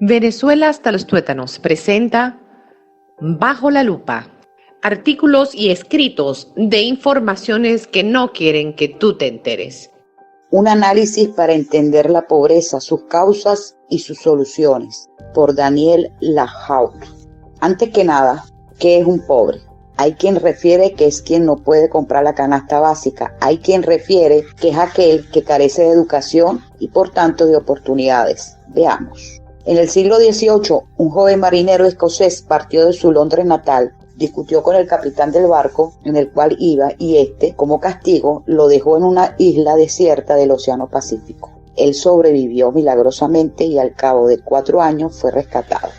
Venezuela hasta los tuétanos presenta Bajo la lupa, artículos y escritos de informaciones que no quieren que tú te enteres. Un análisis para entender la pobreza, sus causas y sus soluciones, por Daniel Lahaut. Antes que nada, ¿qué es un pobre? Hay quien refiere que es quien no puede comprar la canasta básica. Hay quien refiere que es aquel que carece de educación y por tanto de oportunidades. Veamos. En el siglo XVIII, un joven marinero escocés partió de su Londres natal, discutió con el capitán del barco en el cual iba y este, como castigo, lo dejó en una isla desierta del Océano Pacífico. Él sobrevivió milagrosamente y al cabo de 4 años fue rescatado.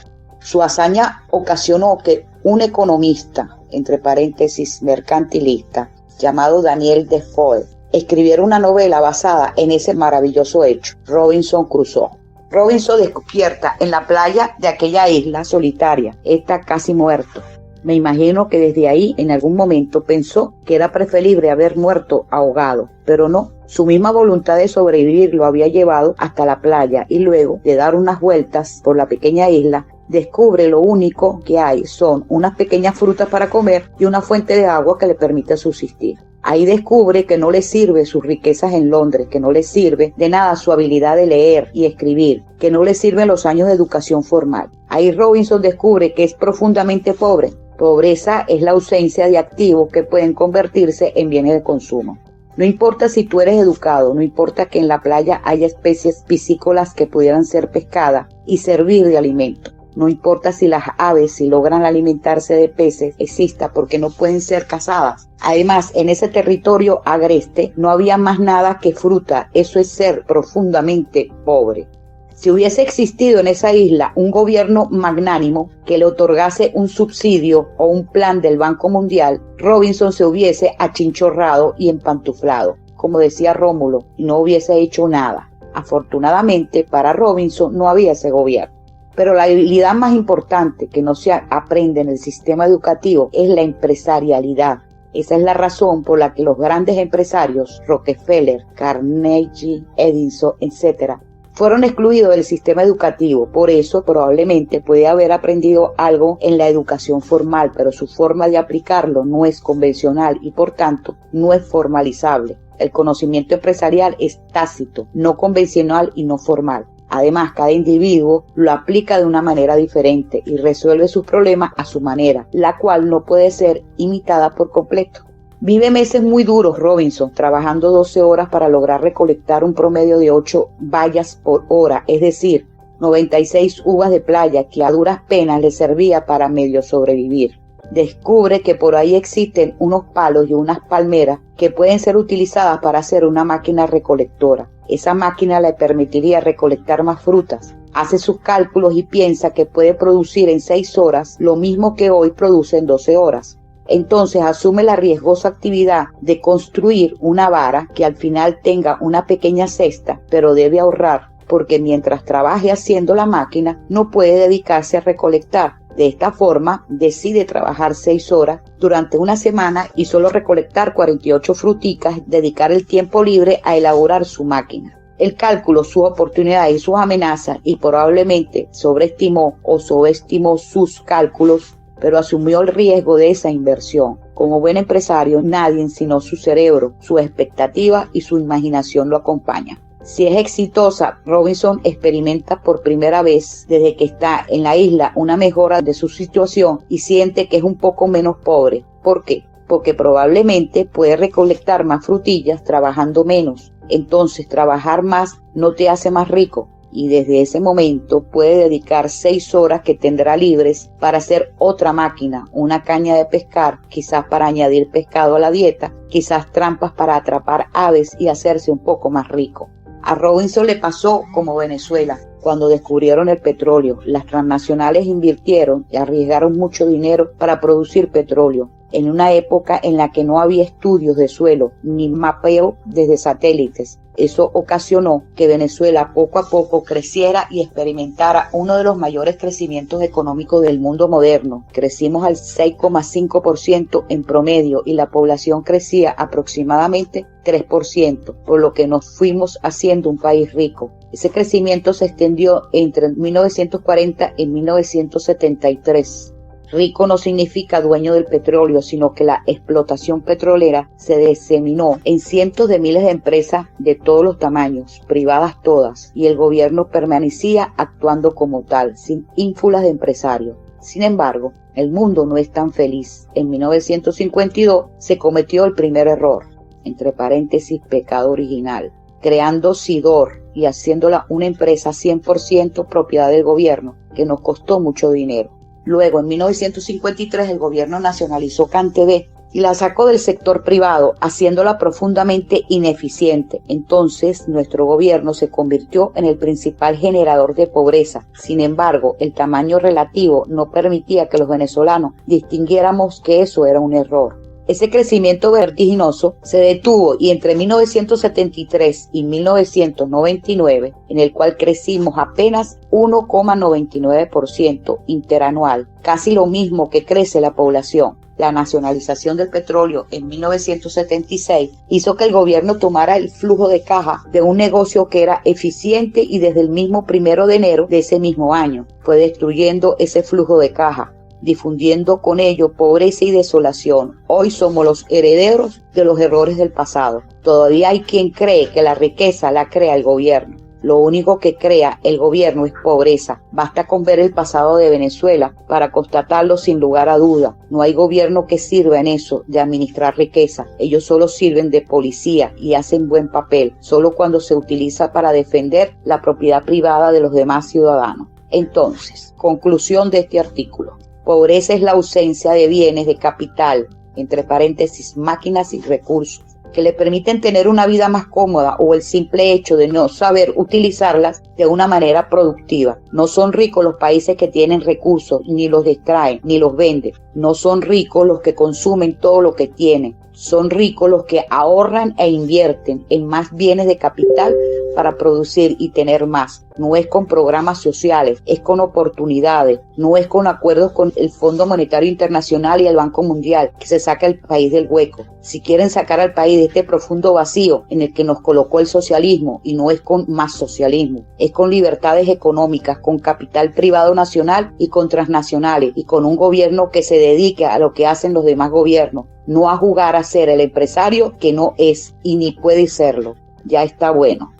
Su hazaña ocasionó que un economista, entre paréntesis mercantilista, llamado Daniel Defoe, escribiera una novela basada en ese maravilloso hecho, Robinson Crusoe. Robinson despierta en la playa de aquella isla solitaria, está casi muerto. Me imagino que desde ahí en algún momento pensó que era preferible haber muerto ahogado, pero no. Su misma voluntad de sobrevivir lo había llevado hasta la playa y luego de dar unas vueltas por la pequeña isla, descubre lo único que hay son unas pequeñas frutas para comer y una fuente de agua que le permite subsistir. Ahí descubre que no le sirve sus riquezas en Londres, que no le sirve de nada su habilidad de leer y escribir, que no le sirven los años de educación formal. Ahí Robinson descubre que es profundamente pobre. Pobreza es la ausencia de activos que pueden convertirse en bienes de consumo. No importa si tú eres educado, no importa que en la playa haya especies piscícolas que pudieran ser pescadas y servir de alimento. No importa si las aves, si logran alimentarse de peces, exista porque no pueden ser cazadas. Además, en ese territorio agreste no había más nada que fruta. Eso es ser profundamente pobre. Si hubiese existido en esa isla un gobierno magnánimo que le otorgase un subsidio o un plan del Banco Mundial, Robinson se hubiese achinchorrado y empantuflado, como decía Rómulo, y no hubiese hecho nada. Afortunadamente, para Robinson no había ese gobierno. Pero la habilidad más importante que no se aprende en el sistema educativo es la empresarialidad. Esa es la razón por la que los grandes empresarios, Rockefeller, Carnegie, Edison, etc., fueron excluidos del sistema educativo. Por eso probablemente puede haber aprendido algo en la educación formal, pero su forma de aplicarlo no es convencional y por tanto no es formalizable. El conocimiento empresarial es tácito, no convencional y no formal. Además, cada individuo lo aplica de una manera diferente y resuelve sus problemas a su manera, la cual no puede ser imitada por completo. Vive meses muy duros Robinson, trabajando 12 horas para lograr recolectar un promedio de 8 bayas por hora, es decir, 96 uvas de playa que a duras penas le servía para medio sobrevivir. Descubre que por ahí existen unos palos y unas palmeras que pueden ser utilizadas para hacer una máquina recolectora. Esa máquina le permitiría recolectar más frutas. Hace sus cálculos y piensa que puede producir en 6 horas lo mismo que hoy produce en 12 horas. Entonces asume la riesgosa actividad de construir una vara que al final tenga una pequeña cesta, pero debe ahorrar porque mientras trabaje haciendo la máquina no puede dedicarse a recolectar. De esta forma, decide trabajar 6 horas durante una semana y solo recolectar 48 fruticas, dedicar el tiempo libre a elaborar su máquina. Él calculó sus oportunidades y sus amenazas y probablemente sobreestimó o subestimó sus cálculos, pero asumió el riesgo de esa inversión. Como buen empresario, nadie sino su cerebro, su expectativa y su imaginación lo acompaña. Si es exitosa, Robinson experimenta por primera vez desde que está en la isla una mejora de su situación y siente que es un poco menos pobre. ¿Por qué? Porque probablemente puede recolectar más frutillas trabajando menos. Entonces, trabajar más no te hace más rico. Y desde ese momento puede dedicar 6 horas que tendrá libres para hacer otra máquina, una caña de pescar, quizás para añadir pescado a la dieta, quizás trampas para atrapar aves y hacerse un poco más rico. A Robinson le pasó como Venezuela, cuando descubrieron el petróleo. Las transnacionales invirtieron y arriesgaron mucho dinero para producir petróleo, en una época en la que no había estudios de suelo ni mapeo desde satélites. Eso ocasionó que Venezuela poco a poco creciera y experimentara uno de los mayores crecimientos económicos del mundo moderno. Crecimos al 6,5% en promedio y la población crecía aproximadamente 3%, por lo que nos fuimos haciendo un país rico. Ese crecimiento se extendió entre 1940 y 1973. Rico no significa dueño del petróleo, sino que la explotación petrolera se diseminó en cientos de miles de empresas de todos los tamaños, privadas todas, y el gobierno permanecía actuando como tal, sin ínfulas de empresarios. Sin embargo, el mundo no es tan feliz. En 1952 se cometió el primer error, entre paréntesis, pecado original, creando Sidor y haciéndola una empresa 100% propiedad del gobierno, que nos costó mucho dinero. Luego, en 1953, el gobierno nacionalizó CanTV y la sacó del sector privado, haciéndola profundamente ineficiente. Entonces, nuestro gobierno se convirtió en el principal generador de pobreza. Sin embargo, el tamaño relativo no permitía que los venezolanos distinguiéramos que eso era un error. Ese crecimiento vertiginoso se detuvo y entre 1973 y 1999, en el cual crecimos apenas 1,99% interanual, casi lo mismo que crece la población. La nacionalización del petróleo en 1976 hizo que el gobierno tomara el flujo de caja de un negocio que era eficiente y desde el mismo 1 de enero de ese mismo año fue destruyendo ese flujo de caja, difundiendo con ello pobreza y desolación. Hoy somos los herederos de los errores del pasado. Todavía hay quien cree que la riqueza la crea el gobierno. Lo único que crea el gobierno es pobreza. Basta con ver el pasado de Venezuela para constatarlo sin lugar a duda. No hay gobierno que sirva en eso de administrar riqueza. Ellos solo sirven de policía y hacen buen papel, solo cuando se utiliza para defender la propiedad privada de los demás ciudadanos. Entonces, conclusión de este artículo. Pobreza es la ausencia de bienes de capital, entre paréntesis, máquinas y recursos, que le permiten tener una vida más cómoda o el simple hecho de no saber utilizarlas de una manera productiva. No son ricos los países que tienen recursos, ni los extraen, ni los venden. No son ricos los que consumen todo lo que tienen. Son ricos los que ahorran e invierten en más bienes de capital para producir y tener más. No es con programas sociales, es con oportunidades, no es con acuerdos con el Fondo Monetario Internacional y el Banco Mundial que se saca el país del hueco. Si quieren sacar al país de este profundo vacío en el que nos colocó el socialismo, y no es con más socialismo, es con libertades económicas, con capital privado nacional y con transnacionales, y con un gobierno que se dedique a lo que hacen los demás gobiernos, no a jugar a ser el empresario que no es y ni puede serlo. Ya está bueno.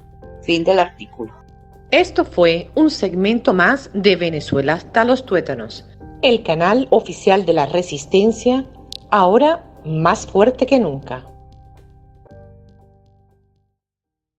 Fin del artículo. Esto fue un segmento más de Venezuela hasta los tuétanos, el canal oficial de la resistencia, ahora más fuerte que nunca.